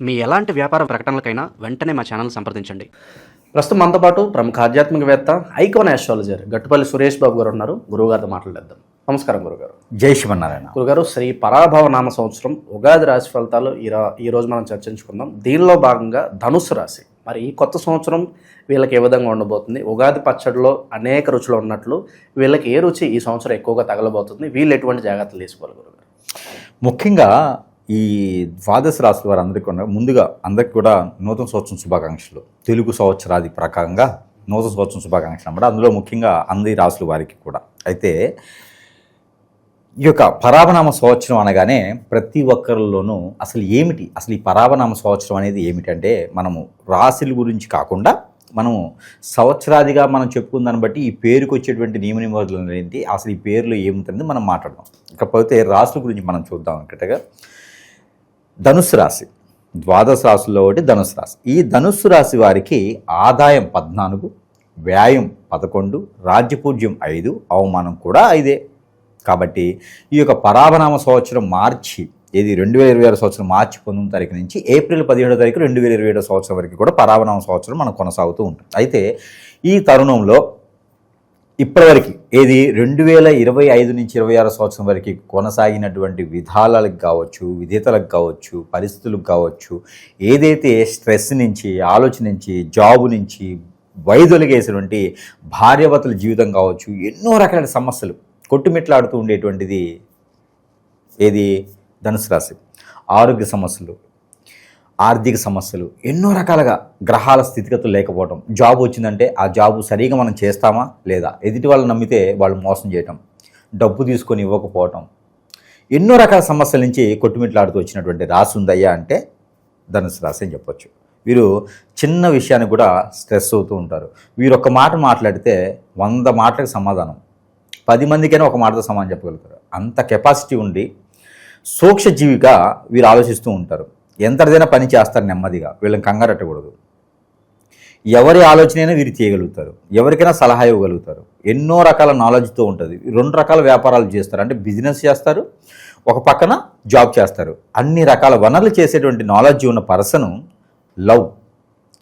మీ ఎలాంటి వ్యాపార ప్రకటనలకైనా వెంటనే మా ఛానల్ సంప్రదించండి. ప్రస్తుతం మనతో పాటు ప్రముఖ ఆధ్యాత్మికవేత్త ఐకాన్ ఆస్ట్రాలజర్ గట్టుపల్లి సురేష్ బాబు గారు ఉన్నారు. గురువుగారితో మాట్లాడేద్దాం. నమస్కారం గురుగారు. జై శ్రీమన్నారాయణ. గురుగారు, శ్రీ పరాభవ నామ సంవత్సరం ఉగాది రాశి ఫలితాలు ఈ రోజు మనం చర్చించుకుందాం. దీనిలో భాగంగా ధనుస్సు రాశి, మరి ఈ కొత్త సంవత్సరం వీళ్ళకి ఏ విధంగా ఉండబోతుంది? ఉగాది పచ్చడిలో అనేక రుచులు ఉన్నట్లు వీళ్ళకి ఏ రుచి ఈ సంవత్సరం ఎక్కువగా తగలబోతుంది? వీళ్ళు ఎటువంటి జాగ్రత్తలు తీసుకోవాలి గురుగారు? ముఖ్యంగా ఈ ద్వాదశ రాశుల వారు ముందుగా అందరికీ కూడా నూతన సంవత్సరం శుభాకాంక్షలు. తెలుగు సంవత్సరాది ప్రకారంగా నూతన సంవత్సరం శుభాకాంక్షలు అన్నమాట. అందులో ముఖ్యంగా అందరి రాశుల వారికి కూడా. అయితే ఈ యొక్క పరాభనామ సంవత్సరం అనగానే ప్రతి ఒక్కరిలోనూ అసలు ఈ పరాభనామ సంవత్సరం అనేది ఏమిటంటే, మనము రాశుల గురించి కాకుండా మనము సంవత్సరాదిగా మనం చెప్పుకున్న దాన్ని బట్టి ఈ పేరుకు వచ్చేటువంటి నియమ నిబంధనలు ఏంటి, అసలు ఈ పేర్లు ఏముంటుంది మనం మాట్లాడదాం. ఇకపోతే రాశుల గురించి మనం చూద్దాం. అన్నట్టుగా ధనుస్సు రాశి, ద్వాదశ రాశుల్లో ఒకటి ధనుస్సు రాశి. ఈ ధనుస్సు రాశి వారికి ఆదాయం 14, వ్యయం 11, రాజ్యపూజ్యం 5, అవమానం కూడా 5. కాబట్టి ఈ యొక్క పరాభనామ సంవత్సరం మార్చి 2026 సంవత్సరం మార్చి 19 తారీఖు నుంచి ఏప్రిల్ 17 తారీఖు 2027 సంవత్సరం వరకు కూడా పరాభనామ సంవత్సరం మనం కొనసాగుతూ ఉంటుంది. అయితే ఈ తరుణంలో ఇప్పటివరకు 2025 నుంచి 26 సంవత్సరం వరకు కొనసాగినటువంటి విధాలకు కావచ్చు, విధేతలకు కావచ్చు, పరిస్థితులకు కావచ్చు, ఏదైతే స్ట్రెస్ నుంచి, ఆలోచన నుంచి, జాబు నుంచి వైదొలిగేసినటువంటి భార్యాభర్తల జీవితం కావచ్చు, ఎన్నో రకాల సమస్యలు కొట్టుమిట్లాడుతూ ఉండేటువంటిది ధనుసు రాశి. ఆరోగ్య సమస్యలు, ఆర్థిక సమస్యలు, ఎన్నో రకాలుగా గ్రహాల స్థితిగతులు లేకపోవడం, జాబ్ వచ్చిందంటే ఆ జాబు సరిగా మనం చేస్తామా లేదా, ఎదుటి వాళ్ళు నమ్మితే వాళ్ళు మోసం చేయటం, డబ్బు తీసుకొని ఇవ్వకపోవటం, ఎన్నో రకాల సమస్యల నుంచి కొట్టుమిట్లాడుతూ వచ్చినటువంటి రాశి ఉందయ్యా అంటే ధనుసు రాశి అని చెప్పొచ్చు. వీరు చిన్న విషయానికి కూడా స్ట్రెస్ అవుతూ ఉంటారు. వీరు ఒక మాట మాట్లాడితే 100 మాటలకు సమాధానం, 10 మందికైనా ఒక మాటతో సమాధానం చెప్పగలుగుతారు. అంత కెపాసిటీ ఉండి సూక్ష్మజీవిగా వీరు ఆలోచిస్తూ ఉంటారు. ఎంతదైనా పని చేస్తారు నెమ్మదిగా, వీళ్ళని కంగారట్టకూడదు. ఎవరి ఆలోచనైనా వీరు చేయగలుగుతారు, ఎవరికైనా సలహా ఇవ్వగలుగుతారు. ఎన్నో రకాల నాలెడ్జ్తో ఉంటుంది. 2 రకాల వ్యాపారాలు చేస్తారు, అంటే బిజినెస్ చేస్తారు, ఒక పక్కన జాబ్ చేస్తారు. అన్ని రకాల వనరులు చేసేటువంటి నాలెడ్జ్ ఉన్న పర్సను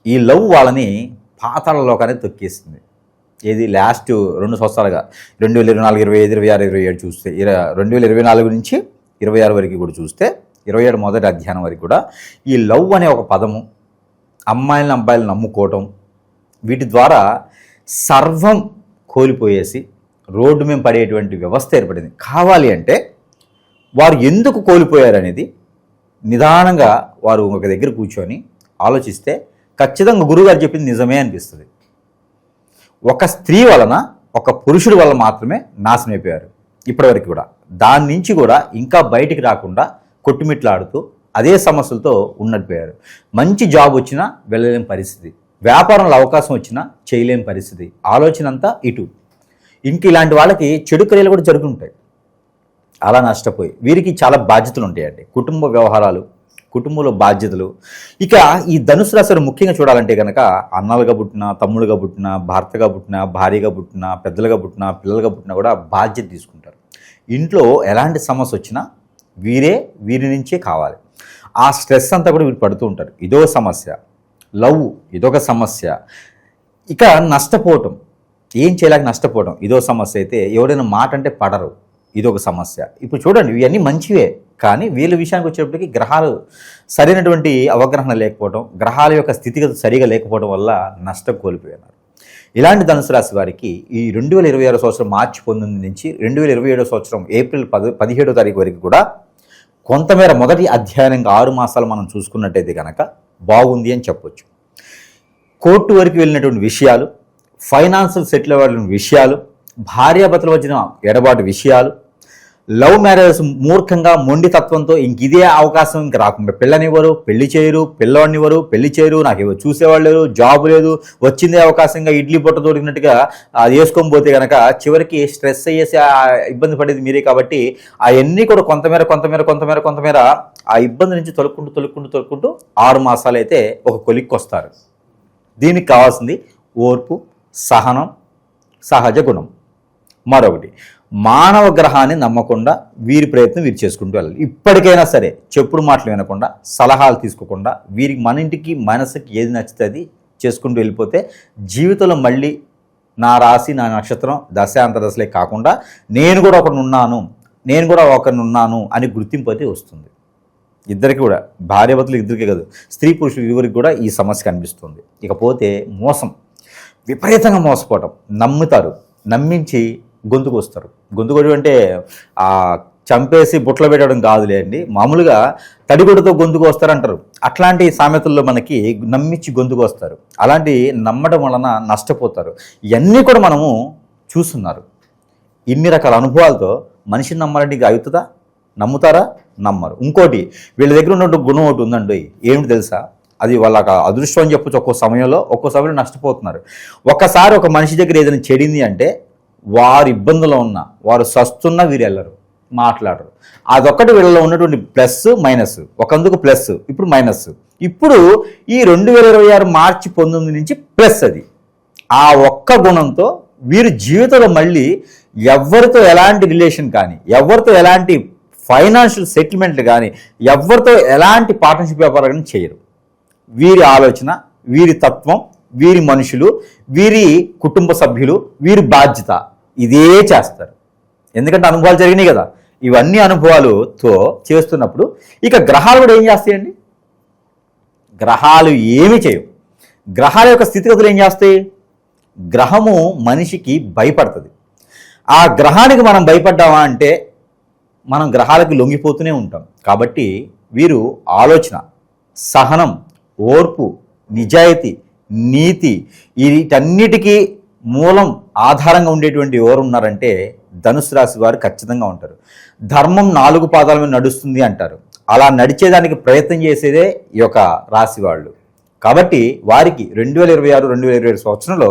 ఈ లవ్ వాళ్ళని పాతాళ లోకాన్ని తొక్కేస్తుంది. లాస్ట్ 2 సంవత్సరాలుగా 2024, 25, 26, 27 చూస్తే 2024 నుంచి 26 వరకు కూడా చూస్తే 27 మొదటి అధ్యాయం వరకు కూడా ఈ లవ్ అనే ఒక పదము, అమ్మాయిలను అబ్బాయిలను నమ్ముకోవటం, వీటి ద్వారా సర్వం కోల్పోయేసి రోడ్డు మీద పడేటువంటి వ్యవస్థ ఏర్పడింది. కావాలి అంటే వారు ఎందుకు కోల్పోయారనేది నిదానంగా వారు ఒక దగ్గర కూర్చొని ఆలోచిస్తే ఖచ్చితంగా గురువుగారు చెప్పింది నిజమే అనిపిస్తుంది. ఒక స్త్రీ వలన, ఒక పురుషుడి వల్ల మాత్రమే నాశనం అయిపోయారు ఇప్పటివరకు కూడా. దాని నుంచి కూడా ఇంకా బయటికి రాకుండా కొట్టుమిట్లాడుతూ అదే సమస్యలతో ఉన్నట్టు. మంచి జాబ్ వచ్చినా వెళ్ళలేని పరిస్థితి, వ్యాపారంలో అవకాశం వచ్చినా చేయలేని పరిస్థితి, ఆలోచన అంతా ఇటు. ఇంక ఇలాంటి వాళ్ళకి చెడు క్రియలు కూడా జరుగుతుంటాయి. అలా నష్టపోయి వీరికి చాలా బాధ్యతలు ఉంటాయండి, కుటుంబ వ్యవహారాలు, కుటుంబంలో బాధ్యతలు. ఇక ఈ ధనుసు రాశిని ముఖ్యంగా చూడాలంటే కనుక అన్నలుగా పుట్టినా, తమ్ముడుగా పుట్టినా, భర్తగా పుట్టినా, భార్యగా పుట్టినా, పెద్దలుగా పుట్టినా, పిల్లలుగా పుట్టినా కూడా బాధ్యత తీసుకుంటారు. ఇంట్లో ఎలాంటి సమస్య వచ్చినా వీరి నుంచే కావాలి. ఆ స్ట్రెస్ అంతా కూడా వీరు పడుతూ ఉంటారు. ఇదో సమస్య, లవ్ ఇదొక సమస్య. ఇక నష్టపోవటం, ఏం చేయలేక నష్టపోవటం ఇదో సమస్య. అయితే ఎవరైనా మాట అంటే పడరు, ఇదొక సమస్య. ఇప్పుడు చూడండి, ఇవన్నీ మంచివే, కానీ వీళ్ళ విషయానికి వచ్చేటప్పటికి గ్రహాలు సరైనటువంటి అవగాహన లేకపోవడం, గ్రహాల యొక్క స్థితిగతి సరిగా లేకపోవడం వల్ల నష్టం కోల్పోయినారు. ఇలాంటి ధనుసు రాశి వారికి ఈ 2026 సంవత్సరం మార్చి 19 నుంచి 2027 సంవత్సరం ఏప్రిల్ 17 తారీఖు వరకు కూడా కొంతమేర మొదటి అధ్యయనంగా 6 మాసాలు మనం చూసుకున్నట్టయితే కనుక బాగుంది అని చెప్పొచ్చు. కోర్టు వరకు వెళ్ళినటువంటి విషయాలు, ఫైనాన్షియల్ సెటిల్ అవ్వడం విషయాలు, భార్యాభర్తల వచ్చిన ఎడబాటు విషయాలు, లవ్ మ్యారేజెస్ మూర్ఖంగా మొండి తత్వంతో ఇదే అవకాశం ఇంక రాకుండా పిల్లనివ్వరు, పెళ్లి చేయరు, పిల్లవాడినివ్వరు, పెళ్లి చేయరు, నాకు ఎవరు చూసేవాళ్ళు లేరు, జాబ్ లేదు, వచ్చిందే అవకాశంగా ఇడ్లీ పొట్ట దొరికినట్టుగా అది వేసుకొని పోతే కనుక చివరికి స్ట్రెస్ అయ్యేసి ఇబ్బంది పడేది మీరే. కాబట్టి అవన్నీ కూడా కొంతమేర ఆ ఇబ్బంది నుంచి తొలుక్కుంటూ 6 మాసాలు అయితే ఒక కొలిక్కి వస్తారు. దీనికి కావాల్సింది ఓర్పు, సహనం, సహజ గుణం. మరొకటి మానవ గ్రహాన్ని నమ్మకుండా వీరి ప్రయత్నం వీరు చేసుకుంటూ వెళ్ళాలి. ఇప్పటికైనా సరే చెప్పుడు మాటలు వినకుండా, సలహాలు తీసుకోకుండా, వీరికి మన ఇంటికి మనసుకి ఏది నచ్చితే అది చేసుకుంటూ వెళ్ళిపోతే జీవితంలో మళ్ళీ నా రాశి, నా నక్షత్రం, దశ అంతర్దశలే కాకుండా నేను కూడా ఒకరిని ఉన్నాను అని గుర్తింపు అయితే వస్తుంది. ఇద్దరికి కూడా, భార్యాభర్తలు ఇద్దరికే కాదు, స్త్రీ పురుషులు ఇరువురికి కూడా ఈ సమస్య కనిపిస్తుంది. ఇకపోతే మోసం, విపరీతంగా మోసపోవటం. నమ్ముతారు, నమ్మించి గొంతుకు వస్తారు. గొంతుకొడి అంటే చంపేసి బుట్టలు పెట్టడం కాదులే అండి, మామూలుగా తడిగుడ్డతో గొంతుకు వస్తారంటారు. అట్లాంటి సామెతల్లో మనకి నమ్మించి గొంతుకు వస్తారు. అలాంటి నమ్మడం వలన నష్టపోతారు. ఇవన్నీ కూడా మనము చూస్తున్నారు. ఇన్ని రకాల అనుభవాలతో మనిషిని నమ్మాలంటే ఇది అవుతుందా? నమ్ముతారా? నమ్మరు. ఇంకోటి, వీళ్ళ దగ్గర ఉన్న గుణం ఒకటి ఉందండి. ఏమిటి తెలుసా? అది వాళ్ళ అదృష్టం అని చెప్పొచ్చు. ఒక్కో సమయంలో నష్టపోతున్నారు. ఒక్కసారి ఒక మనిషి దగ్గర ఏదైనా చెడింది అంటే వారు ఇబ్బందులో ఉన్నా, వారు సస్తున్నా వీరు వెళ్ళరు, మాట్లాడరు. అదొక్కటి వీళ్ళలో ఉన్నటువంటి ప్లస్ మైనస్. ఒకందుకు ప్లస్, ఇప్పుడు మైనస్. ఇప్పుడు ఈ 2026 మార్చి 19 నుంచి ప్లస్. అది ఆ ఒక్క గుణంతో వీరు జీవితంలో మళ్ళీ ఎవరితో ఎలాంటి రిలేషన్ కానీ, ఎవరితో ఎలాంటి ఫైనాన్షియల్ సెటిల్మెంట్లు కానీ, ఎవరితో ఎలాంటి పార్ట్నర్షిప్ వ్యాపారాలు కానీ చేయరు. వీరి ఆలోచన, వీరి తత్వం, వీరి మనుషులు, వీరి కుటుంబ సభ్యులు, వీరి బాధ్యత ఇదే చేస్తారు. ఎందుకంటే అనుభవాలు జరిగినాయి కదా. ఇవన్నీ అనుభవాలతో చేస్తున్నప్పుడు ఇక గ్రహాలు కూడా ఏం చేస్తాయండి? గ్రహాలు ఏమీ చేయవు. గ్రహాల యొక్క స్థితిగతులు ఏం చేస్తాయి? గ్రహము మనిషికి భయపడుతుంది. ఆ గ్రహానికి మనం భయపడ్డామా అంటే మనం గ్రహాలకు లొంగిపోతూనే ఉంటాం. కాబట్టి వీరు ఆలోచన, సహనం, ఓర్పు, నిజాయితీ, నీతి వీటన్నిటికీ మూలం ఆధారంగా ఉండేటువంటి ఎవరు ఉన్నారంటే ధనుసు రాశి వారు ఖచ్చితంగా ఉంటారు. ధర్మం 4 పాదాల మీద నడుస్తుంది అంటారు. అలా నడిచేదానికి ప్రయత్నం చేసేదే ఈ యొక్క రాశి వాళ్ళు. కాబట్టి వారికి 2026-2027 సంవత్సరంలో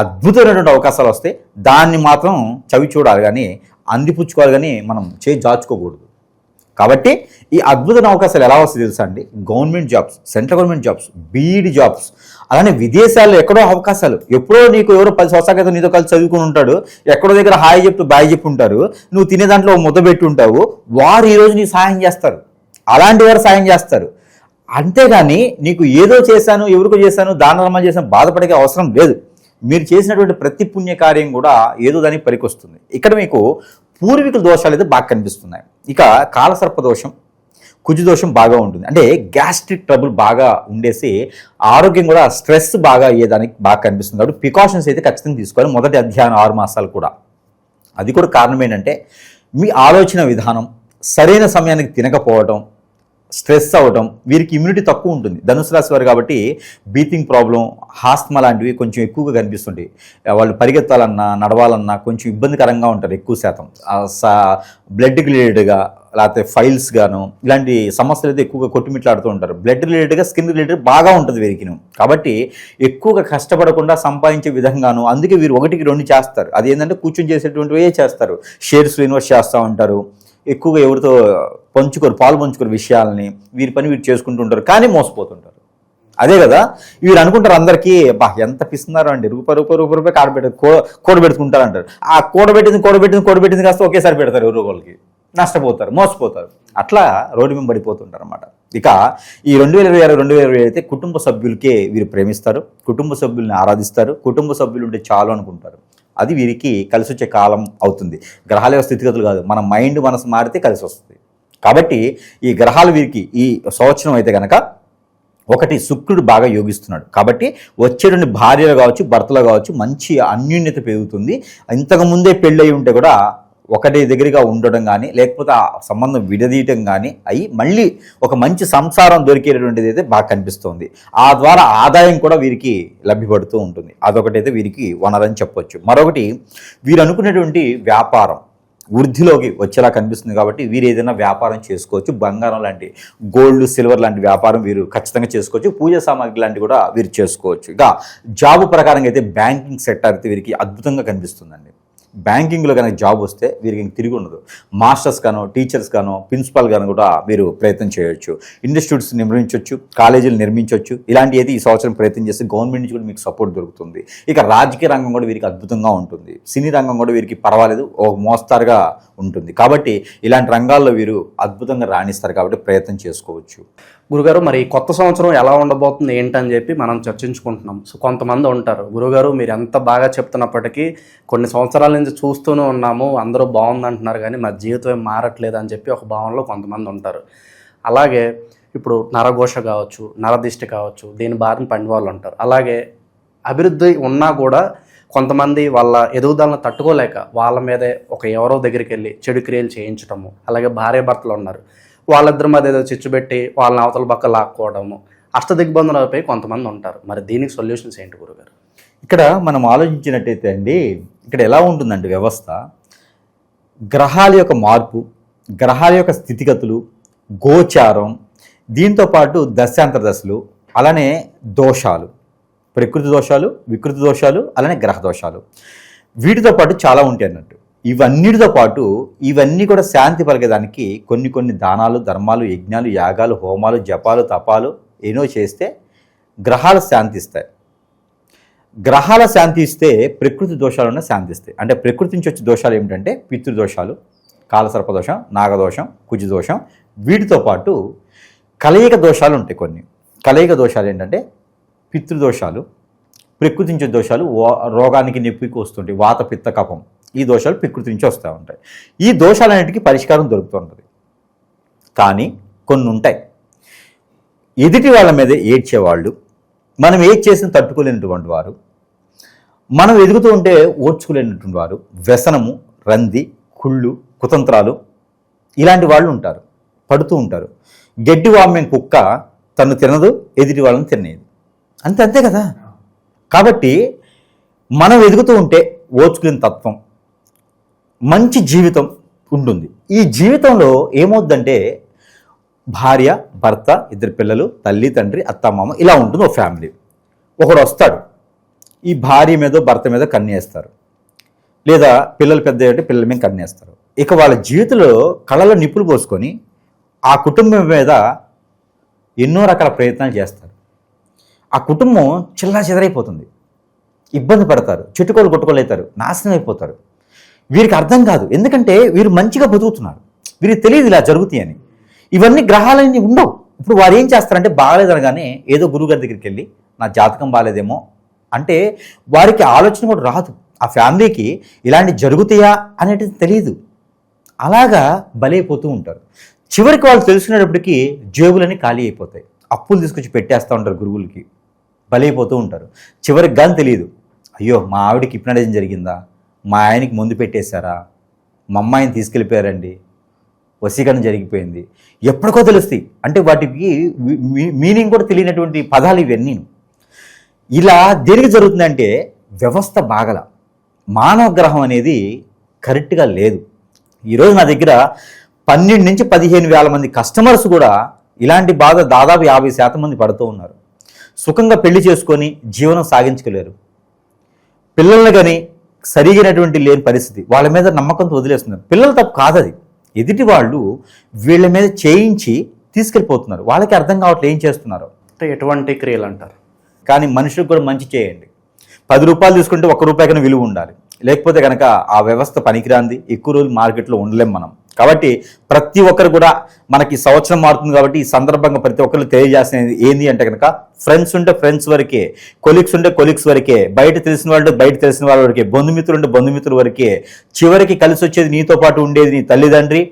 అద్భుతమైనటువంటి అవకాశాలు వస్తాయి. దాన్ని మాత్రం చవి చూడాలి కానీ, అందిపుచ్చుకోవాలి కానీ మనం జాచుకోకూడదు. కాబట్టి ఈ అద్భుతమైన అవకాశాలు ఎలా వస్తాయి తెలుసా అండి? Government jobs, central government jobs, BEd jobs, అలానే విదేశాల్లో ఎక్కడో అవకాశాలు. ఎప్పుడో నీకు ఎవరో 10 సంవత్సరాల క్రితం నీతో కలిసి చదువుకుని ఉంటాడు, ఎక్కడో దగ్గర హాయ్ చెప్తూ బాయ్ చెప్పి ఉంటారు, నువ్వు తినే దాంట్లో ముద్ద పెట్టి ఉంటావు, వారు ఈరోజు నీకు సాయం చేస్తారు. అలాంటి వారు సాయం చేస్తారు. అంతేగాని నీకు ఏదో చేశాను, ఎవరికో చేశాను, దాన ధర్మాలు చేశాను బాధపడే అవసరం లేదు. మీరు చేసినటువంటి ప్రతి పుణ్యకార్యం కూడా ఏదో దానికి పనికొస్తుంది. ఇక్కడ మీకు పూర్వీకుల దోషాలు అయితే బాగా కనిపిస్తున్నాయి. ఇక కాలసర్ప దోషం, కుజుదోషం బాగా ఉంటుంది. అంటే గ్యాస్ట్రిక్ ట్రబుల్ బాగా ఉండేసి ఆరోగ్యం కూడా స్ట్రెస్ బాగా అయ్యేదానికి బాగా కనిపిస్తుంది. కాబట్టి ప్రికాషన్స్ అయితే ఖచ్చితంగా తీసుకోవాలి. మొదటి అధ్యాయం 6 మాసాలు కూడా. అది కూడా కారణం ఏంటంటే మీ ఆలోచన విధానం, సరైన సమయానికి తినకపోవడం, స్ట్రెస్ అవ్వటం. వీరికి ఇమ్యూనిటీ తక్కువ ఉంటుంది ధనుసు రాశి వారు. కాబట్టి బ్రీతింగ్ ప్రాబ్లం, హాస్మా లాంటివి కొంచెం ఎక్కువగా కనిపిస్తుంటాయి. వాళ్ళు పరిగెత్తాలన్నా, నడవాలన్నా కొంచెం ఇబ్బందికరంగా ఉంటారు ఎక్కువ శాతం. బ్లడ్ రిలేటెడ్గా, లేకపోతే ఫైల్స్ గాను ఇలాంటి సమస్యలు అయితే ఎక్కువగా కొట్టుమిట్లాడుతూ ఉంటారు. బ్లడ్ రిలేటెడ్గా, స్కిన్ రిలేటెడ్ బాగా ఉంటుంది వీరికి. కాబట్టి ఎక్కువగా కష్టపడకుండా సంపాదించే విధంగాను, అందుకే వీరు 1కి 2 చేస్తారు. అది ఏంటంటే కూర్చొని చేసేటువంటివే చేస్తారు. షేర్స్లో ఇన్వెస్ట్ చేస్తూ ఉంటారు. ఎక్కువగా ఎవరితో పాలు పంచుకోరు విషయాలని. వీరి పని వీరు చేసుకుంటూ ఉంటారు, కానీ మోసపోతుంటారు. అదే కదా వీరు అనుకుంటారు అందరికీ, ఎంత పిస్తున్నారు అండి, రూపాయి కూడబెట్టుకుంటారు అంటారు. ఆ కూడబెట్టింది కాస్త ఒకేసారి పెడతారు ఎవరికి, నష్టపోతారు, మోసపోతారు. అట్లా రోడ్డు మీద పడిపోతుంటారు అన్నమాట. ఇక ఈ 2026-2027 అయితే కుటుంబ సభ్యులకే వీరు ప్రేమిస్తారు, కుటుంబ సభ్యుల్ని ఆరాధిస్తారు, కుటుంబ సభ్యులు ఉంటే చాలు అనుకుంటారు. అది వీరికి కలిసి వచ్చే కాలం అవుతుంది. గ్రహాల యొక్క స్థితిగతులు కాదు, మన మైండ్ మనసు మారితే కలిసి వస్తుంది. కాబట్టి ఈ గ్రహాలు వీరికి ఈ సంవత్సరం అయితే కనుక, ఒకటి శుక్రుడు బాగా యోగిస్తున్నాడు. కాబట్టి వచ్చేటువంటి భార్యలు కావచ్చు, భర్తలు కావచ్చు, మంచి అన్యోన్యత పెరుగుతుంది. ఇంతకుముందే పెళ్ళి అయి ఉంటే కూడా ఒకటి దగ్గరగా ఉండడం కానీ, లేకపోతే ఆ సంబంధం విడదీయటం కానీ అయ్యి మళ్ళీ ఒక మంచి సంసారం దొరికేటటువంటిది అయితే బాగా కనిపిస్తుంది. ఆ ద్వారా ఆదాయం కూడా వీరికి లభ్యపడుతూ ఉంటుంది. అదొకటైతే వీరికి వనరని చెప్పొచ్చు. మరొకటి, వీరు అనుకునేటువంటి వ్యాపారం వృద్ధిలోకి వచ్చేలా కనిపిస్తుంది. కాబట్టి వీరు ఏదైనా వ్యాపారం చేసుకోవచ్చు. బంగారం లాంటి, గోల్డ్, సిల్వర్ లాంటి వ్యాపారం వీరు ఖచ్చితంగా చేసుకోవచ్చు. పూజ సామాగ్రి లాంటివి కూడా వీరు చేసుకోవచ్చు. ఇక జాబు ప్రకారంగా అయితే బ్యాంకింగ్ సెక్టర్ అయితే వీరికి అద్భుతంగా కనిపిస్తుందండి. బ్యాంకింగ్లో కనుక జాబ్ వస్తే వీరికి ఇంక తిరిగి ఉండదు. మాస్టర్స్ గానో, టీచర్స్ గానో, ప్రిన్సిపాల్ గానో కూడా మీరు ప్రయత్నం చేయొచ్చు. ఇన్స్టిట్యూట్స్ నిర్మించవచ్చు, కాలేజీలు నిర్మించవచ్చు. ఇలాంటి ఏది ఈ సంవత్సరం ప్రయత్నం చేస్తే గవర్నమెంట్ నుంచి కూడా మీకు సపోర్ట్ దొరుకుతుంది. ఇక రాజకీయ రంగం కూడా వీరికి అద్భుతంగా ఉంటుంది. సినీ రంగం కూడా వీరికి పర్వాలేదు, ఒక మోస్తారుగా ఉంటుంది. కాబట్టి ఇలాంటి రంగాల్లో వీరు అద్భుతంగా రాణిస్తారు. కాబట్టి ప్రయత్నం చేసుకోవచ్చు. గురుగారు, మరి కొత్త సంవత్సరం ఎలా ఉండబోతుంది ఏంటని చెప్పి మనం చర్చించుకుంటున్నాం. సో కొంతమంది ఉంటారు, గురుగారు మీరు ఎంత బాగా చెప్తున్నప్పటికీ కొన్ని సంవత్సరాల నుంచి చూస్తూనే ఉన్నాము, అందరూ బాగుందంటున్నారు కానీ మా జీవితం ఏం మారట్లేదు అని చెప్పి ఒక భావనలో కొంతమంది ఉంటారు. అలాగే ఇప్పుడు నరఘోష కావచ్చు, నరదిష్టి కావచ్చు, దీని బారిన పడిన వాళ్ళు ఉంటారు. అలాగే అభివృద్ధి ఉన్నా కూడా కొంతమంది వాళ్ళ ఎదుగుదలను తట్టుకోలేక వాళ్ళ మీదే ఎవరో దగ్గరికి వెళ్ళి చెడు క్రియలు చేయించటము. అలాగే భార్యాభర్తలు ఉన్నారు, వాళ్ళిద్దరి మధ్య ఏదో చిచ్చు పెట్టి వాళ్ళని అవతల పక్క లాక్కోవడము, అష్టదిగ్బంధనలపై కొంతమంది ఉంటారు. మరి దీనికి సొల్యూషన్స్ ఏంటి గురుగారు? ఇక్కడ మనం ఆలోచించినట్టయితే అండి, ఇక్కడ ఎలా ఉంటుందండి వ్యవస్థ, గ్రహాల యొక్క మార్పు, గ్రహాల యొక్క స్థితిగతులు, గోచారం, దీంతోపాటు దశాంతర దశలు, అలానే దోషాలు, ప్రకృతి దోషాలు, వికృతి దోషాలు, అలానే గ్రహ దోషాలు, వీటితో పాటు చాలా ఉంటాయి అన్నట్టు. ఇవన్నిటితో పాటు ఇవన్నీ కూడా శాంతి పలికేదానికి కొన్ని దానాలు, ధర్మాలు, యజ్ఞాలు, యాగాలు, హోమాలు, జపాలు, తపాలు ఎన్నో చేస్తే గ్రహాలు శాంతిస్తాయి. గ్రహాల శాంతి ఇస్తే ప్రకృతి దోషాలను శాంతిస్తాయి. అంటే ప్రకృతి నుంచి వచ్చే దోషాలు ఏమిటంటే పితృదోషాలు, కాలసర్పదోషం, నాగదోషం, కుజదోషం, వీటితో పాటు కలయిక దోషాలు ఉంటాయి. కొన్ని కలయిక దోషాలు ఏంటంటే పితృదోషాలు, ప్రకృతి నుంచి దోషాలు, రోగానికి నొప్పికి వస్తుంటాయి, వాత, పిత్త, కఫం, ఈ దోషాలు ప్రకృతి నుంచి వస్తూ ఉంటాయి. ఈ దోషాలన్నిటికీ పరిష్కారం దొరుకుతుంటుంది. కానీ కొన్ని ఉంటాయి, ఎదుటి వాళ్ళ మీద ఏడ్చేవాళ్ళు, మనం ఏది చేసిన తట్టుకోలేనటువంటి వారు, మనం ఎదుగుతూ ఉంటే ఓర్చుకోలేనటువంటి వారు, వ్యసనము, రంది, కుళ్ళు, కుతంత్రాలు, ఇలాంటి వాళ్ళు ఉంటారు, పడుతూ ఉంటారు. గడ్డి వామ్యం కుక్క తను తినదు, ఎదుటి వాళ్ళని తినేది, అంతే కదా. కాబట్టి మనం ఎదుగుతూ ఉంటే ఓర్చుకునే తత్వం, మంచి జీవితం ఉంటుంది. ఈ జీవితంలో ఏమవుద్దంటే భార్య, భర్త, ఇద్దరు పిల్లలు, తల్లి, తండ్రి, అత్తమామ, ఇలా ఉంటుంది ఒక ఫ్యామిలీ. ఒకడు వస్తాడు, ఈ భార్య మీద, భర్త మీద కన్నేస్తారు, లేదా పిల్లలు పెద్ద అంటే పిల్లల మీద కన్నేస్తారు. ఇక వాళ్ళ జీవితంలో కళ్ళలో నిప్పులు పోసుకొని ఆ కుటుంబం మీద ఎన్నో రకాల ప్రయత్నాలు చేస్తారు. ఆ కుటుంబం చిల్లా చెదరైపోతుంది, ఇబ్బంది పడతారు, చెట్టుకోలు కొట్టుకోలేతారు, నాశనం అయిపోతారు. వీరికి అర్థం కాదు, ఎందుకంటే వీరు మంచిగా బతుకుతున్నారు, వీరికి తెలియదు ఇలా జరుగుతాయని. ఇవన్నీ గ్రహాలన్నీ ఉండవు. ఇప్పుడు వారు ఏం చేస్తారంటే బాగాలేదనగానే ఏదో గురువుగారి దగ్గరికి వెళ్ళి నా జాతకం బాగాలేదేమో అంటే వారికి ఆలోచన కూడా రాదు. ఆ ఫ్యామిలీకి ఇలాంటి జరుగుతాయా అనేది తెలియదు, అలాగా బలైపోతూ ఉంటారు. చివరికి వాళ్ళు తెలుసుకునేటప్పటికీ జేబులన్నీ ఖాళీ అయిపోతాయి, అప్పులు తీసుకొచ్చి పెట్టేస్తూ ఉంటారు, గురువులకి బలైపోతూ ఉంటారు. చివరికి కానీ తెలియదు, అయ్యో మా ఆవిడకి హిప్నటైజం జరిగిందా, మా ఆయనకి ముందు పెట్టేశారా, మా అమ్మాయిని తీసుకెళ్ళిపోయారండి, వశీకరణ జరిగిపోయింది, ఎప్పటికో తెలుస్తాయి. అంటే వాటికి మీనింగ్ కూడా తెలియనటువంటి పదాలు ఇవన్నీ. ఇలా దేనికి జరుగుతుందంటే వ్యవస్థ బాగల, మానవ గ్రహం అనేది కరెక్ట్గా లేదు. ఈరోజు నా దగ్గర 12 నుంచి 15,000 మంది కస్టమర్స్ కూడా ఇలాంటి బాధ దాదాపు 50% మంది పడుతూ ఉన్నారు. సుఖంగా పెళ్లి చేసుకొని జీవనం సాగించుకోలేరు, పిల్లల్ని కానీ సరిగినటువంటి లేని పరిస్థితి, వాళ్ళ మీద నమ్మకంతో వదిలేస్తున్నారు. పిల్లలు తప్పు కాదది, ఎదుటి వాళ్ళు వీళ్ళ మీద చేయించి తీసుకెళ్ళిపోతున్నారు. వాళ్ళకి అర్థం కావట్లేదు ఏం చేస్తున్నారు. అంటే ఎటువంటి క్రియలు అంటారు. కానీ మనుషులకు కూడా మంచి చేయండి. 10 రూపాయలు తీసుకుంటే 1 రూపాయి కన్నా విలువ ఉండాలి, లేకపోతే కనుక ఆ వ్యవస్థ పనికిరాంది, ఎక్కువ రోజులు మార్కెట్లో ఉండలేం మనం. కాబట్టి ప్రతి ఒక్కరు కూడా మనకి సంవత్సరం మారుతుంది కాబట్టి ఈ సందర్భంగా ప్రతి ఒక్కరు తెలియజేస్తున్నది ఏంది అంటే కనుక ఫ్రెండ్స్ ఉంటే ఫ్రెండ్స్ వరకే, కొలీగ్స్ ఉంటే కొలీగ్స్ వరకే, బయట తెలిసిన వాళ్ళు బయట తెలిసిన వాళ్ళ వరకే, బంధుమిత్రులు ఉంటే బంధుమిత్రుల వరకే. చివరికి కలిసి వచ్చేది నీతో పాటు ఉండేది నీ తల్లిదండ్రి,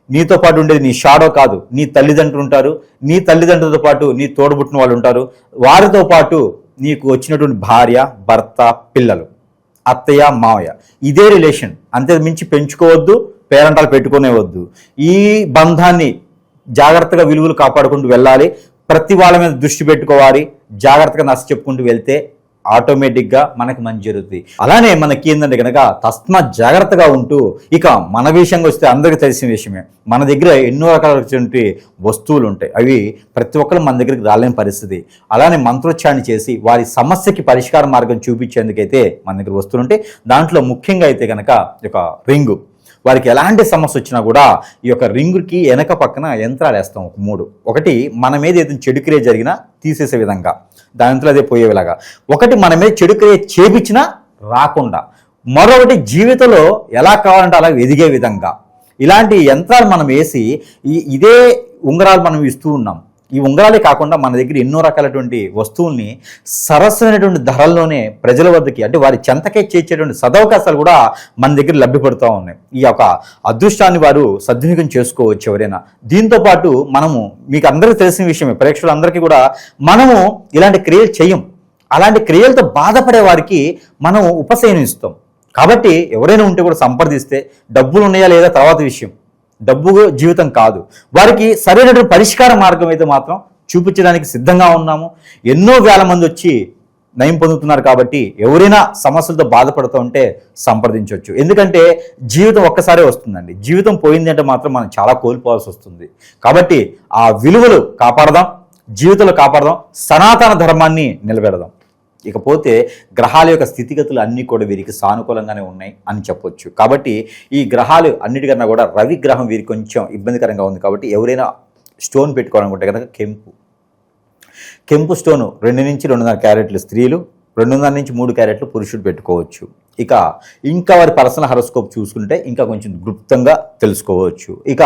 నీతో పాటు ఉండేది నీ షాడో కాదు, నీ తల్లిదండ్రులు ఉంటారు, నీ తల్లిదండ్రులతో పాటు నీ తోడుబుట్టిన వాళ్ళు ఉంటారు, వారితో పాటు నీకు వచ్చినటువంటి భార్య, భర్త, పిల్లలు, అత్తయ్య, మావయ్య, ఇదే రిలేషన్. అంతే మించి పెంచుకోవద్దు, పేరెంటాలు పెట్టుకునే వద్దు. ఈ బంధాన్ని జాగ్రత్తగా విలువలు కాపాడుకుంటూ వెళ్ళాలి. ప్రతి వాళ్ళ మీద దృష్టి పెట్టుకోవాలి, జాగ్రత్తగా నచ్చ చెప్పుకుంటూ వెళ్తే ఆటోమేటిక్గా మనకు మంచి జరుగుతుంది. అలానే మనకి ఏంటంటే కనుక తస్మాత్ జాగ్రత్తగా ఉంటూ, ఇక మన విషయంగా వస్తే అందరికీ తెలిసిన విషయమే, మన దగ్గర ఎన్నో రకాలైనటువంటి వస్తువులు ఉంటాయి. అవి ప్రతి ఒక్కరు మన దగ్గరికి రాలేని పరిస్థితి. అలానే మంత్రోచ్చారణ చేసి వారి సమస్యకి పరిష్కార మార్గం చూపించేందుకైతే మన దగ్గర వస్తువులు ఉంటాయి. దాంట్లో ముఖ్యంగా అయితే కనుక ఒక రింగు, వారికి ఎలాంటి సమస్య వచ్చినా కూడా ఈ యొక్క రింగుకి వెనక పక్కన యంత్రాలు వేస్తాం, ఒక 3. ఒకటి మన మీద ఏదైనా చెడు క్రియ జరిగినా తీసేసే విధంగా, దాంట్లో అదే పోయేలాగా. ఒకటి మన మీద చెడు క్రియ చేపించినా రాకుండా, మరొకటి జీవితంలో ఎలా కావాలంటే అలా ఎదిగే విధంగా ఇలాంటి యంత్రాలు మనం వేసి ఇదే ఉంగరాలు మనం ఇస్తూ ఉన్నాం. ఈ ఉంగరాలే కాకుండా మన దగ్గర ఎన్నో రకాలైనటువంటి వస్తువుల్ని సరసమైనటువంటి ధరల్లోనే ప్రజల వద్దకి, అంటే వారి చెంతకే చేర్చేటువంటి సదవకాశాలు కూడా మన దగ్గర లభ్యపడుతూ ఉన్నాయి. ఈ యొక్క అదృష్టాన్ని వారు సద్వినియోగం చేసుకోవచ్చు ఎవరైనా. దీంతో పాటు మనము, మీకు అందరికీ తెలిసిన విషయమే, ప్రేక్షకులందరికీ కూడా, మనము ఇలాంటి క్రియలు చేయం. అలాంటి క్రియలతో బాధపడే వారికి మనం ఉపశమనం ఇస్తాం. కాబట్టి ఎవరైనా ఉంటే కూడా సంప్రదిస్తే, డబ్బులు ఉన్నాయా లేదా తర్వాత విషయం, డబ్బు జీవితం కాదు, వారికి సరైనటువంటి పరిష్కార మార్గం అయితే మాత్రం చూపించడానికి సిద్ధంగా ఉన్నాము. ఎన్నో వేల మంది వచ్చి నయం పొందుతున్నారు. కాబట్టి ఎవరైనా సమస్యలతో బాధపడుతూ ఉంటే సంప్రదించవచ్చు. ఎందుకంటే జీవితం ఒక్కసారే వస్తుందండి. జీవితం పోయింది అంటే మాత్రం మనం చాలా కోల్పోవాల్సి వస్తుంది. కాబట్టి ఆ విలువలు కాపాడదాం, జీవితంలో కాపాడదాం, సనాతన ధర్మాన్ని నిలబెడదాం. ఇకపోతే గ్రహాల యొక్క స్థితిగతులు అన్నీ కూడా వీరికి సానుకూలంగానే ఉన్నాయి అని చెప్పొచ్చు. కాబట్టి ఈ గ్రహాలు అన్నిటికన్నా కూడా రవి గ్రహం వీరికి కొంచెం ఇబ్బందికరంగా ఉంది. కాబట్టి ఎవరైనా స్టోన్ పెట్టుకోవాలనుకుంటే కనుక కెంపు స్టోను 2 నుంచి 2.5 క్యారెట్లు స్త్రీలు, 2.5 నుంచి 3 క్యారెట్లు పురుషుడు పెట్టుకోవచ్చు. ఇంకా వారి పర్సనల్ హరోస్కోప్ చూసుకుంటే ఇంకా కొంచెం గుప్తంగా తెలుసుకోవచ్చు. ఇక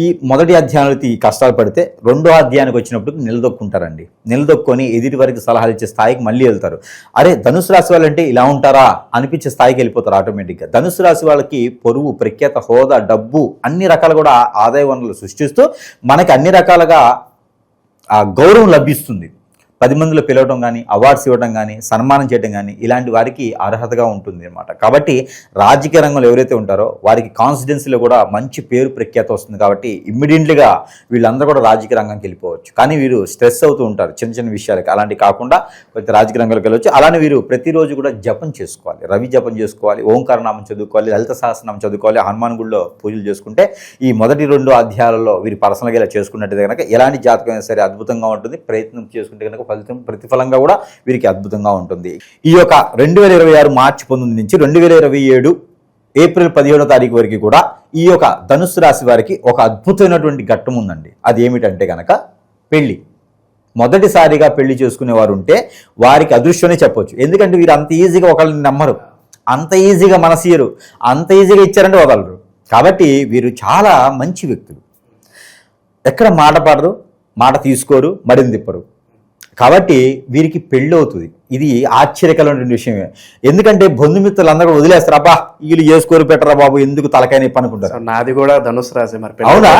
ఈ మొదటి అధ్యాయంలో ఈ కష్టాలు పడితే రెండో అధ్యాయానికి వచ్చినప్పుడు నిలదొక్కుంటారండి. నిలదొక్కొని ఎదుటి వారికి సలహాలు ఇచ్చే స్థాయికి మళ్ళీ వెళ్తారు. అరే ధనుసు రాశి వాళ్ళంటే ఇలా ఉంటారా అనిపించే స్థాయికి వెళ్ళిపోతారు ఆటోమేటిక్గా. ధనుసు రాశి వాళ్ళకి పొరుగు, ప్రఖ్యాత, హోదా, డబ్బు అన్ని రకాలు కూడా ఆదాయ వనరులు సృష్టిస్తూ మనకి అన్ని రకాలుగా గౌరవం లభిస్తుంది. 10 మందిలో పిలవడం కానీ, అవార్డ్స్ ఇవ్వడం కానీ, సన్మానం చేయడం కానీ ఇలాంటి వారికి అర్హతగా ఉంటుంది అన్నమాట. కాబట్టి రాజకీయ రంగంలో ఎవరైతే ఉంటారో వారికి కాన్స్టిట్యున్సీలో కూడా మంచి పేరు ప్రఖ్యాత వస్తుంది. కాబట్టి ఇమ్మీడియట్లీగా వీళ్ళందరూ కూడా రాజకీయ రంగంకి వెళ్ళిపోవచ్చు. కానీ వీరు స్ట్రెస్ అవుతూ ఉంటారు చిన్న చిన్న విషయాలకి. అలాంటి కాకుండా ప్రతి రాజకీయ రంగంలోకి వెళ్ళవచ్చు. అలానే వీరు ప్రతిరోజు కూడా జపం చేసుకోవాలి, రవి జపం చేసుకోవాలి, ఓంకారనామం చదువుకోవాలి, లలిత సహస్రనామం చదువుకోవాలి, హనుమాన్ గుడిలో పూజలు చేసుకుంటే ఈ మొదటి 2 అధ్యాయాలలో వీరు పర్సనల్గా ఇలా చేసుకున్నట్టయితే కనుక ఎలాంటి జాతకం అయినా సరే అద్భుతంగా ఉంటుంది. ప్రయత్నం చేసుకుంటే కనుక ప్రతిఫలంగా కూడా వీరికి అద్భుతంగా ఉంటుంది. ఈ యొక్క 2026 మార్చి 19 నుంచి 2027 ఏప్రిల్ 17వ తారీఖు వరకు కూడా ఈ యొక్క ధనుస్సు రాశి వారికి ఒక అద్భుతమైనటువంటి ఘట్టం ఉందండి. అది ఏమిటంటే కనుక పెళ్లి. మొదటిసారిగా పెళ్లి చేసుకునే వారు ఉంటే వారికి అదృష్టమే చెప్పొచ్చు. ఎందుకంటే వీరు అంత ఈజీగా ఒకళ్ళని నమ్మరు, అంత ఈజీగా మనసియరు, అంత ఈజీగా ఇచ్చారంటే వదలరు. కాబట్టి వీరు చాలా మంచి వ్యక్తులు. ఎక్కడ మాట పడరు, మాట తీసుకోరు, మడిని తిప్పరు. కాబట్టి వీరికి పెళ్ళి అవుతుంది. ఇది ఆశ్చర్యకరమైన విషయమే. ఎందుకంటే బంధుమిత్రులు అందరూ వదిలేస్తారు, అబ్బా వీళ్ళు చేసుకోరు పెట్టరా బాబు, ఎందుకు తలకాయ నొప్పి అనుకుంటారు. నాది కూడా ధనుసు రాశి మరి. అవునా?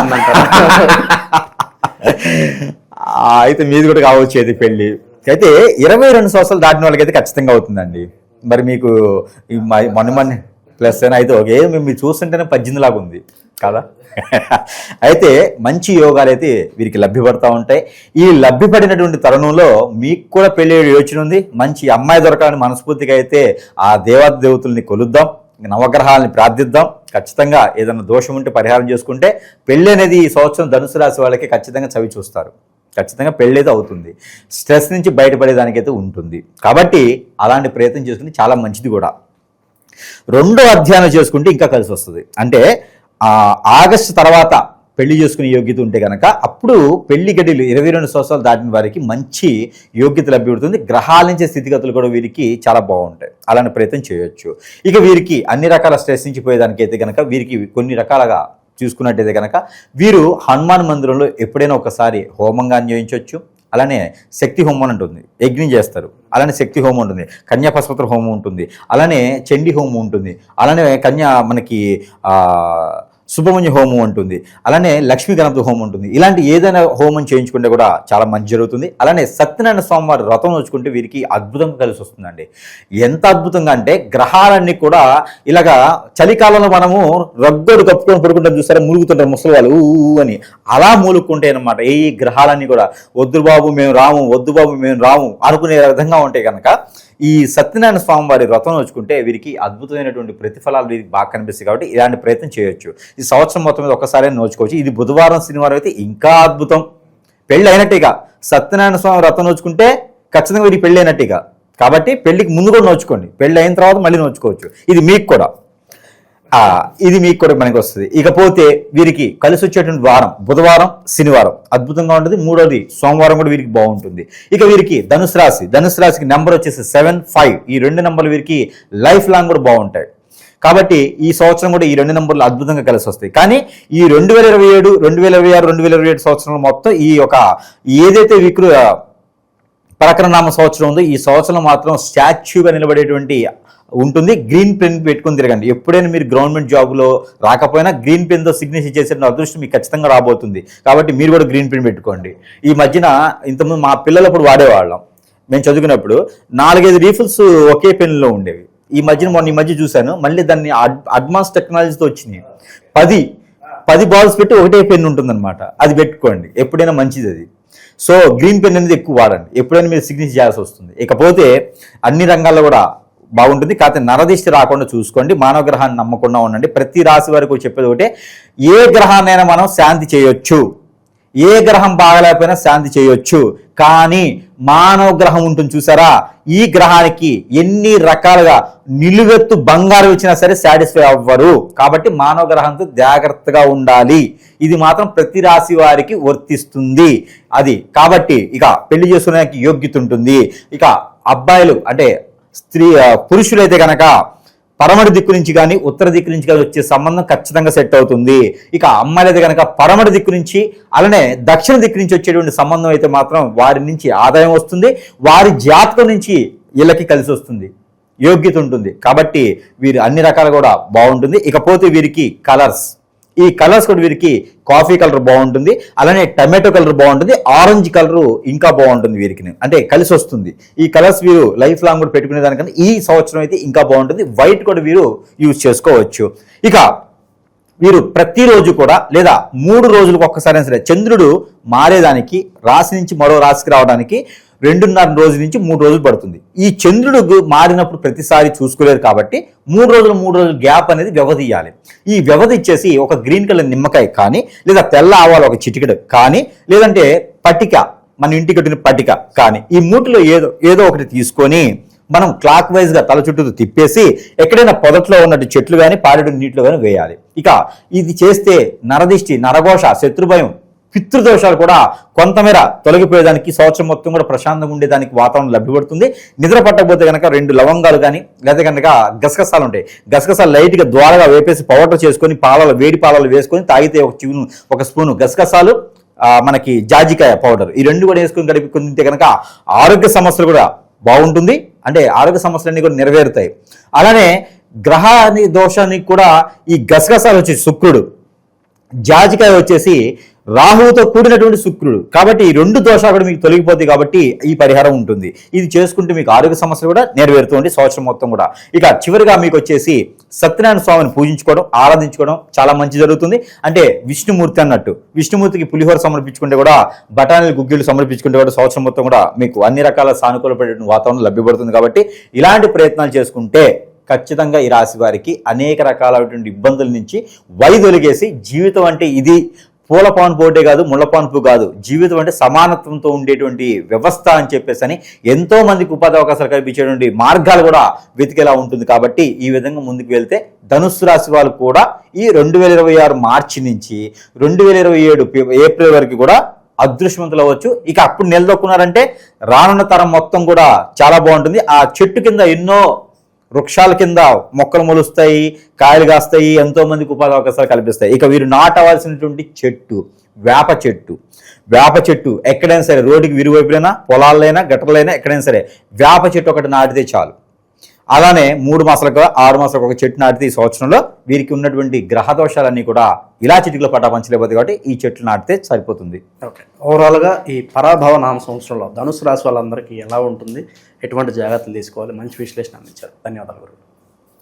అయితే మీది కూడా కావచ్చు అది పెళ్లి. అయితే 22 సంవత్సరాలు దాటిన వాళ్ళకి అయితే ఖచ్చితంగా అవుతుందండి. మరి మీకు మొన్న ప్లస్ అయితే ఓకే, మీరు చూస్తుంటేనే 18 లాగా ఉంది కదా. అయితే మంచి యోగాలు అయితే వీరికి లభ్యపడతా ఉంటాయి. ఈ లభ్యపడినటువంటి తరుణంలో మీకు కూడా పెళ్లి యోచన ఉంది. మంచి అమ్మాయి దొరకాలని మనస్ఫూర్తిగా అయితే ఆ దేవతల్ని కొలుద్దాం, నవగ్రహాలని ప్రార్థిద్దాం. ఖచ్చితంగా ఏదైనా దోషం ఉంటే పరిహారం చేసుకుంటే పెళ్లి అనేది ఈ సంవత్సరం ధనుసు రాశి వాళ్ళకి ఖచ్చితంగా చవి చూస్తారు. ఖచ్చితంగా పెళ్ళి అయితే అవుతుంది. స్ట్రెస్ నుంచి బయటపడేదానికైతే ఉంటుంది. కాబట్టి అలాంటి ప్రయత్నం చేసుకుంటే చాలా మంచిది కూడా. 2వ అధ్యాయం చేసుకుంటే ఇంకా కలిసి వస్తుంది. అంటే ఆగస్టు తర్వాత పెళ్లి చేసుకునే యోగ్యత ఉంటే కనుక అప్పుడు పెళ్లి గడిలు 22 సంవత్సరాలు దాటిన వారికి మంచి యోగ్యత లభ్యపడుతుంది. గ్రహాల నుంచి స్థితిగతులు కూడా వీరికి చాలా బాగుంటాయి. అలాంటి ప్రయత్నం చేయొచ్చు. ఇక వీరికి అన్ని రకాల స్ట్రెస్ నుంచి పోయేదానికైతే కనుక వీరికి కొన్ని రకాలుగా చూసుకున్నట్టయితే కనుక వీరు హనుమాన్ మందిరంలో ఎప్పుడైనా ఒకసారి హోమంగా చేయించవచ్చు. అలానే శక్తి హోమం ఉంటుంది, యజ్ఞం చేస్తారు. అలానే శక్తి హోమం ఉంటుంది, కన్యాపస్పత్ర హోమం ఉంటుంది, అలానే చండీ హోమం ఉంటుంది, అలానే మనకి సుబ్రహ్మణ్య హోమం ఉంటుంది, అలానే లక్ష్మీ గణపతి హోమం ఉంటుంది. ఇలాంటి ఏదైనా హోమం చేయించుకుంటే కూడా చాలా మంచి జరుగుతుంది. అలానే సత్యనారాయణ స్వామి వారి వ్రతం వచ్చుకుంటే వీరికి అద్భుతంగా కలిసి వస్తుందండి. ఎంత అద్భుతంగా అంటే గ్రహాలన్నీ కూడా ఇలాగా చలికాలంలో మనము రగ్గడు కప్పుకొని పడుకుంటాం చూసారా, ములుగుతుంటారు ముసలి వాళ్ళు అని, అలా మూలుక్కుంటాయి అన్నమాట. ఈ గ్రహాలన్నీ కూడా వద్దు బాబు మేము రాము, వద్దు బాబు మేము రాము అనుకునే విధంగా ఉంటాయి కనుక ఈ సత్యనారాయణ స్వామి వారి వ్రతం నోచుకుంటే వీరికి అద్భుతమైనటువంటి ప్రతిఫలాలు వీరికి బాగా కనిపిస్తాయి. కాబట్టి ఇలాంటి ప్రయత్నం చేయొచ్చు. ఈ సంవత్సరం మొత్తం మీద ఒక్కసారి నోచుకోవచ్చు. ఇది బుధవారం శనివారం అయితే ఇంకా అద్భుతం. పెళ్ళి అయినట్టుగా సత్యనారాయణ స్వామి వ్రతం నోచుకుంటే ఖచ్చితంగా వీరికి పెళ్ళి అయినట్టుగా. కాబట్టి పెళ్లికి ముందు కూడా నోచుకోండి, పెళ్ళి అయిన తర్వాత మళ్ళీ నోచుకోవచ్చు. ఇది మీకు కూడా మనకి వస్తుంది. ఇకపోతే వీరికి కలిసి వచ్చేటువంటి వారం బుధవారం శనివారం అద్భుతంగా ఉంటుంది. మూడోది సోమవారం కూడా వీరికి బాగుంటుంది. ఇక వీరికి ధనుసు రాశికి నెంబర్ వచ్చేసి 7, 5. ఈ 2 నెంబర్లు వీరికి లైఫ్ లాంగ్ కూడా బాగుంటాయి. కాబట్టి ఈ సంవత్సరం కూడా ఈ 2 నెంబర్లు అద్భుతంగా కలిసి వస్తాయి. కానీ ఈ 2027, 2026, 2027 సంవత్సరంలో మొత్తం ఈ యొక్క ఏదైతే పరకరనామ సంవత్సరం ఉందో ఈ సంవత్సరం మాత్రం స్టాచ్యూగా నిలబడేటువంటి ఉంటుంది. గ్రీన్ పెన్ పెట్టుకుని తిరగండి. ఎప్పుడైనా మీరు గవర్నమెంట్ జాబ్లో రాకపోయినా గ్రీన్ పెన్తో సిగ్నేచర్ చేసే అదృష్టం మీకు ఖచ్చితంగా రాబోతుంది. కాబట్టి మీరు కూడా గ్రీన్ పెన్ పెట్టుకోండి. ఈ మధ్యన ఇంతకుముందు మా పిల్లలప్పుడు వాడేవాళ్ళం. మేము చదువుకున్నప్పుడు 4-5 రీఫిల్స్ ఒకే పెన్లో ఉండేవి. ఈ మధ్య చూశాను, మళ్ళీ దాన్ని అడ్వాన్స్ టెక్నాలజీతో వచ్చినాయి. 10 బాల్స్ పెట్టి ఒకటే పెన్ ఉంటుందన్నమాట. అది పెట్టుకోండి, ఎప్పుడైనా మంచిది అది. సో గ్రీన్ పెన్ అనేది ఎక్కువ వాడండి ఎప్పుడైనా మీరు సిగ్నేచర్ చేయాల్సి వస్తుంది. ఇకపోతే అన్ని రంగాల్లో కూడా బాగుంటుంది. కాకపోతే నరదిష్టి రాకుండా చూసుకోండి. మానవ గ్రహాన్ని నమ్మకుండా ఉండండి. ప్రతి రాశి వారికి చెప్పేది ఒకటే, ఏ గ్రహాన్నైనా మనం శాంతి చేయొచ్చు, ఏ గ్రహం బాగలేకపోయినా శాంతి చేయొచ్చు. కానీ మానవ గ్రహం ఉంటుంది చూసారా, ఈ గ్రహానికి ఎన్ని రకాలుగా నిలువెత్తు బంగారం ఇచ్చినా సరే సాటిస్ఫై అవ్వరు. కాబట్టి మానవ గ్రహంతో జాగ్రత్తగా ఉండాలి. ఇది మాత్రం ప్రతి రాశి వారికి వర్తిస్తుంది. అది కాబట్టి ఇక పెళ్లి చేసుకోవడానికి యోగ్యత ఉంటుంది. ఇక అబ్బాయిలు అంటే పురుషులైతే కనుక పడమటి దిక్కు నుంచి కానీ ఉత్తర దిక్కు నుంచి కానీ వచ్చే సంబంధం ఖచ్చితంగా సెట్ అవుతుంది. ఇక అమ్మాయిలైతే కనుక పడమటి దిక్కు నుంచి అలానే దక్షిణ దిక్కు నుంచి వచ్చేటువంటి సంబంధం అయితే మాత్రం వారి నుంచి ఆదాయం వస్తుంది. వారి జాతకం నుంచి వీళ్ళకి కలిసి వస్తుంది, యోగ్యత ఉంటుంది. కాబట్టి వీరు అన్ని రకాలు కూడా బాగుంటుంది. ఇకపోతే వీరికి ఈ కలర్స్ కూడా వీరికి కాఫీ కలర్ బాగుంటుంది, అలానే టమాటో కలర్ బాగుంటుంది, ఆరెంజ్ కలర్ ఇంకా బాగుంటుంది వీరికి, అంటే కలిసి వస్తుంది. ఈ కలర్స్ వీరు లైఫ్ లాంగ్ కూడా పెట్టుకునే దానికన్నా ఈ సంవత్సరం అయితే ఇంకా బాగుంటుంది. వైట్ కూడా వీరు యూజ్ చేసుకోవచ్చు. ఇక వీరు ప్రతిరోజు కూడా లేదా 3 రోజులకు ఒక్కసారైనా సరే చంద్రుడు మారేదానికి రాశి నుంచి మరో రాశికి రావడానికి 2.5 రోజుల నుంచి 3 రోజులు పడుతుంది. ఈ చంద్రుడు మారినప్పుడు ప్రతిసారి చూసుకోలేరు. కాబట్టి 3 రోజులు గ్యాప్ అనేది వ్యవధి ఇవ్వాలి. ఈ వ్యవధి ఇచ్చేసి ఒక గ్రీన్ కలర్ నిమ్మకాయ కానీ లేదా తెల్ల ఆవాలు ఒక చిటికెడు కానీ లేదంటే పటిక, మన ఇంటికి కట్టిన పటిక కానీ, ఈ మూటిలో ఏదో ఒకటి తీసుకొని మనం క్లాక్ వైజ్ గా తల చుట్టూ తిప్పేసి ఎక్కడైనా పొదట్లో ఉన్నట్టు చెట్లు కానీ పాడేడు నీటిలో కానీ వేయాలి. ఇక ఇది చేస్తే నరదిష్టి, నరఘోష, శత్రుభయం, పితృదోషాలు కూడా కొంతమేర తొలగిపోయేదానికి సంవత్సరం మొత్తం కూడా ప్రశాంతంగా ఉండేదానికి వాతావరణం లభ్యపడుతుంది. నిద్ర పట్టకపోతే కనుక 2 లవంగాలు కానీ లేదా కనుక గసగసాలు ఉంటాయి, గసగసాలు లైట్గా ద్వారగా వేపేసి పౌడర్ చేసుకొని వేడి పాలలో వేసుకొని తాగితే ఒక స్పూను గసగసాలు, మనకి జాజికాయ పౌడర్, ఈ 2 కూడా వేసుకొని కలిపి తింటే కనుక ఆరోగ్య సమస్యలు కూడా బాగుంటుంది. అంటే ఆరోగ్య సమస్యలన్నీ కూడా నెరవేరుతాయి. అలానే గ్రహాన్ని దోషానికి కూడా ఈ గసగసాలు వచ్చేసి శుక్రుడు, జాజికాయ వచ్చేసి రాహువుతో కూడినటువంటి శుక్రుడు. కాబట్టి ఈ 2 దోషాలు కూడా మీకు తొలగిపోతాయి. కాబట్టి ఈ పరిహారం ఉంటుంది. ఇది చేసుకుంటే మీకు ఆరోగ్య సమస్యలు కూడా నెరవేరుతుంది సంవత్సరం మొత్తం కూడా. ఇక చివరిగా మీకు వచ్చేసి సత్యనారాయణ స్వామిని పూజించుకోవడం, ఆరాధించుకోవడం చాలా మంచి జరుగుతుంది. అంటే విష్ణుమూర్తి అన్నట్టు, విష్ణుమూర్తికి పులిహోర సమర్పించుకుంటే కూడా, బఠానీలు గుగ్గిళ్ళు సమర్పించుకుంటే కూడా సంవత్సరం మొత్తం కూడా మీకు అన్ని రకాల సానుకూలపడే వాతావరణం లభ్యపడుతుంది. కాబట్టి ఇలాంటి ప్రయత్నాలు చేసుకుంటే ఖచ్చితంగా ఈ రాశి వారికి అనేక రకాలైనటువంటి ఇబ్బందుల నుంచి వైదొలిగేసి జీవితం అంటే ఇది పూలపాన్ పోటే కాదు, ముళ్ళపాన్పు కాదు, జీవితం అంటే సమానత్వంతో ఉండేటువంటి వ్యవస్థ అని చెప్పేసి అని ఎంతో మందికి ఉపాధి అవకాశాలు కల్పించేటువంటి మార్గాలు కూడా వెతికేలా ఉంటుంది. కాబట్టి ఈ విధంగా ముందుకు వెళ్తే ధనుస్సు రాశి వాళ్ళు కూడా ఈ 2026 మార్చి నుంచి 2027 ఏప్రిల్ వరకు కూడా అదృష్టవంతులు అవ్వచ్చు. ఇక అప్పుడు నిలదొక్కున్నారంటే రానున్న తరం మొత్తం కూడా చాలా బాగుంటుంది. ఆ చెట్టు కింద ఎన్నో వృక్షాల కింద మొక్కలు మొలుస్తాయి, కాయలు కాస్తాయి, ఎంతో మందికి ఉపాధి అవకాశాలు కల్పిస్తాయి. ఇక వీరు నాటవలసినటువంటి చెట్టు వేప చెట్టు ఎక్కడైనా సరే, రోడ్డుకి విరువైపులైనా, పొలాలైనా, గట్టర్లైనా ఎక్కడైనా సరే వేప చెట్టు ఒకటి నాటితే చాలు. అలానే 3 మాసాలకు 6 మాసాలకు ఒక చెట్టు నాటితే ఈ సంవత్సరంలో వీరికి ఉన్నటువంటి గ్రహ దోషాలన్నీ కూడా ఇలా చిటికలో పటాపంచలేకపోతుంది. కాబట్టి ఈ చెట్లు నాటితే సరిపోతుంది. ఓకే, ఓవరాల్గా ఈ పరాభవ నామ సంవత్సరంలో ధనుసు రాశి వాళ్ళందరికీ ఎలా ఉంటుంది, ఎటువంటి జాగ్రత్తలు తీసుకోవాలి, మంచి విశ్లేషణ అందించారు. ధన్యవాదాలు గురు.